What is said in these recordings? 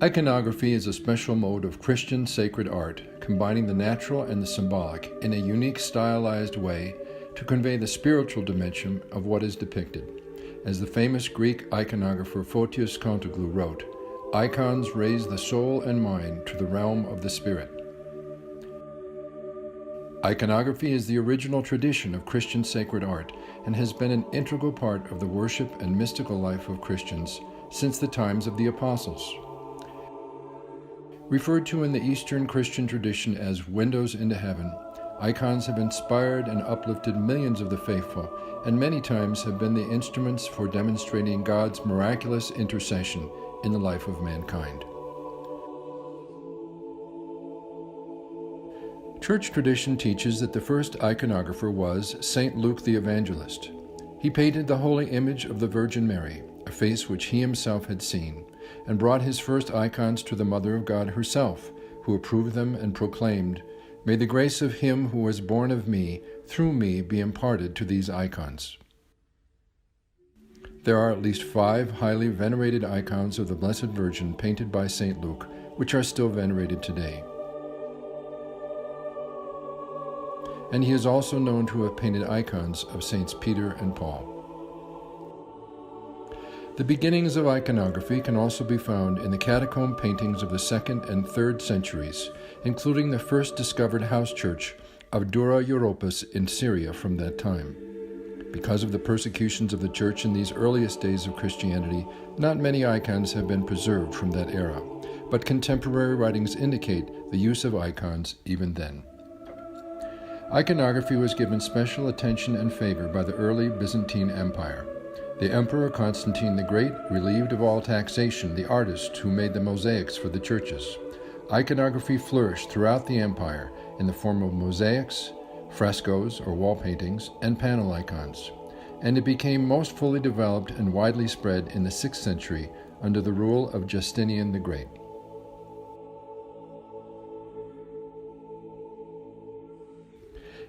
Iconography is a special mode of Christian sacred art, combining the natural and the symbolic in a unique stylized way to convey the spiritual dimension of what is depicted. As the famous Greek iconographer Photius Contoglou wrote, "Icons raise the soul and mind to the realm of the spirit." Iconography is the original tradition of Christian sacred art and has been an integral part of the worship and mystical life of Christians since the times of the apostles. Referred to in the Eastern Christian tradition as windows into heaven, icons have inspired and uplifted millions of the faithful, and many times have been the instruments for demonstrating God's miraculous intercession in the life of mankind. Church tradition teaches that the first iconographer was Saint Luke the Evangelist. He painted the holy image of the Virgin Mary, a face which he himself had seen, and brought his first icons to the Mother of God herself, who approved them and proclaimed, "May the grace of him who was born of me, through me, be imparted to these icons." There are at least 5 highly venerated icons of the Blessed Virgin painted by St. Luke, which are still venerated today. And he is also known to have painted icons of Saints Peter and Paul. The beginnings of iconography can also be found in the catacomb paintings of the 2nd and 3rd centuries, including the first discovered house church of Dura Europos in Syria from that time. Because of the persecutions of the church in these earliest days of Christianity, not many icons have been preserved from that era, but contemporary writings indicate the use of icons even then. Iconography was given special attention and favor by the early Byzantine Empire. The Emperor Constantine the Great relieved of all taxation the artists who made the mosaics for the churches. Iconography flourished throughout the empire in the form of mosaics, frescoes or wall paintings, and panel icons, and it became most fully developed and widely spread in the 6th century under the rule of Justinian the Great.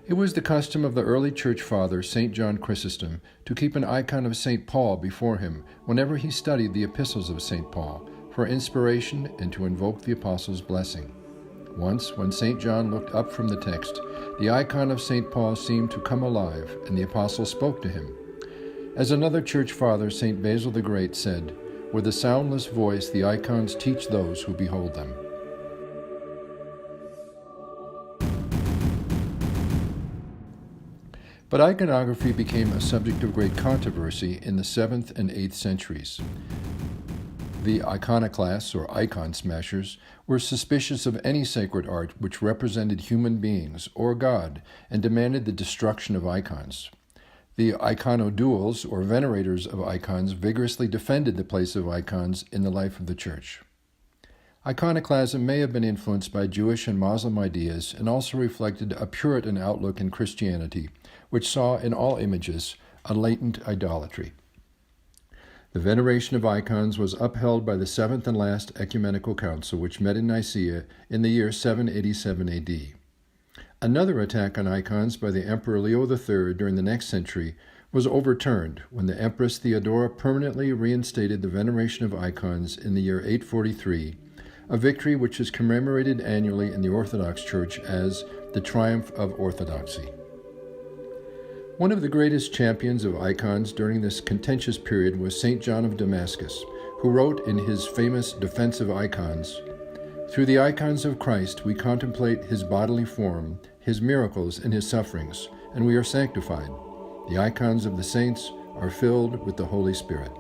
It was the custom of the early church father, St. John Chrysostom, to keep an icon of St. Paul before him whenever he studied the epistles of St. Paul, for inspiration and to invoke the apostles' blessing. Once, when St. John looked up from the text, the icon of St. Paul seemed to come alive, and the apostle spoke to him. As another church father, St. Basil the Great, said, "With a soundless voice the icons teach those who behold them." But iconography became a subject of great controversy in the 7th and 8th centuries. The iconoclasts, or icon smashers, were suspicious of any sacred art which represented human beings or God and demanded the destruction of icons. The iconodules, or venerators of icons, vigorously defended the place of icons in the life of the Church. Iconoclasm may have been influenced by Jewish and Muslim ideas and also reflected a Puritan outlook in Christianity, which saw in all images a latent idolatry. The veneration of icons was upheld by the 7th and last Ecumenical Council, which met in Nicaea in the year 787 AD. Another attack on icons by the Emperor Leo III during the next century was overturned when the Empress Theodora permanently reinstated the veneration of icons in the year 843, a victory which is commemorated annually in the Orthodox Church as the Triumph of Orthodoxy. One of the greatest champions of icons during this contentious period was St. John of Damascus, who wrote in his famous Defense of Icons, "Through the icons of Christ we contemplate his bodily form, his miracles, and his sufferings, and we are sanctified. The icons of the saints are filled with the Holy Spirit."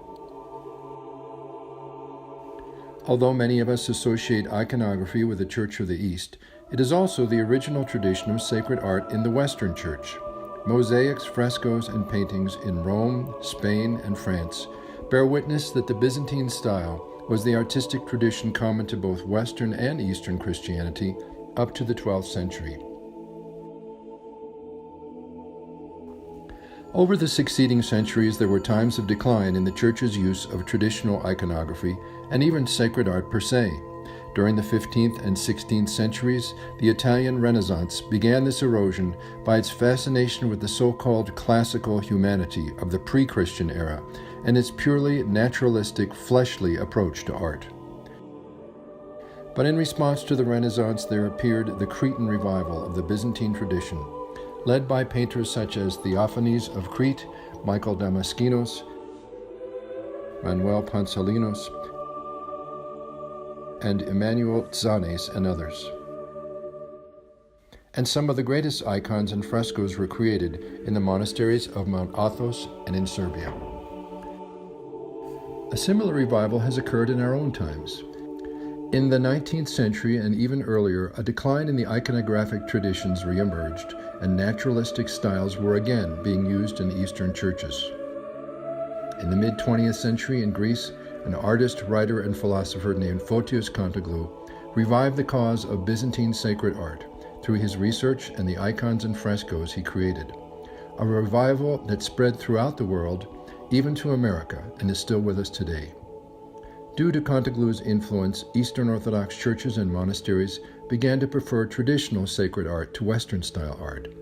Although many of us associate iconography with the Church of the East, it is also the original tradition of sacred art in the Western Church. Mosaics, frescoes, and paintings in Rome, Spain, and France bear witness that the Byzantine style was the artistic tradition common to both Western and Eastern Christianity up to the 12th century. Over the succeeding centuries, there were times of decline in the Church's use of traditional iconography and even sacred art per se. During the 15th and 16th centuries, the Italian Renaissance began this erosion by its fascination with the so-called classical humanity of the pre-Christian era and its purely naturalistic, fleshly approach to art. But in response to the Renaissance, there appeared the Cretan revival of the Byzantine tradition, led by painters such as Theophanes of Crete, Michael Damaskinos, Manuel Pansalinos, and Emmanuel Tzanes, and others. And some of the greatest icons and frescoes were created in the monasteries of Mount Athos and in Serbia. A similar revival has occurred in our own times. In the 19th century and even earlier, a decline in the iconographic traditions reemerged, and naturalistic styles were again being used in Eastern churches. In the mid-20th century in Greece, an artist, writer, and philosopher named Photios Kontoglou revived the cause of Byzantine sacred art through his research and the icons and frescoes he created, a revival that spread throughout the world, even to America, and is still with us today. Due to Kontoglou's influence, Eastern Orthodox churches and monasteries began to prefer traditional sacred art to Western-style art.